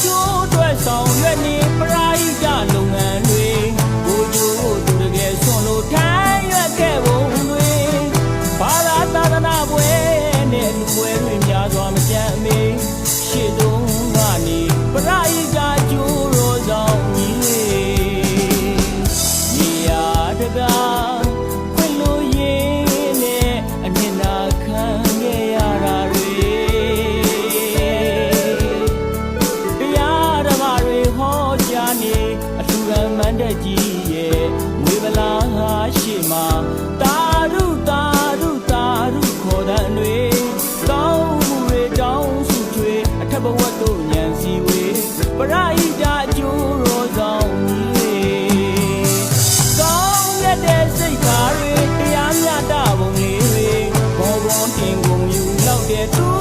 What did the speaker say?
ကျိုးအတွက်ဆောင်ရွက်နေပရာဟိတလုပ်ငန်းတွေကိုကျိုးသူတကယ်ဆွန်လို့ထိုင်ရွက်ခဲ့ပုံတွေဘာသာသာသနာပွဲနဲ့လူပွဲတွေများစွာမကြမ်းမေးရှေ့ဆုံးကနေပရာဟိတကျိုးတော်ဆောင်ကြီးနေရာတကာခွင့်လို့ရင်နဲ့အမြင်နာခံခဲ့ရတာတွေတရားဓမ္မတွေဟောကြားနေအထူးကမန္တကြီးရဲ့ငွေဗလာဟာရှိမှာတာရုတာရုတာရုခေါ်တဲ့တွေကောင်းမှုတွေတောင်းစုချွေအထက်ဘဝတို့ဉာဏ်စီဝေပရာဟိတအကျိုးတော်ဆောင်ကြီးကောင်းတဲ့စိတ်ဓာတ်တွေတရားမျှတပုံလေးတွေဘောဘောတင်ကုန်ယူလောက်တဲ့သူ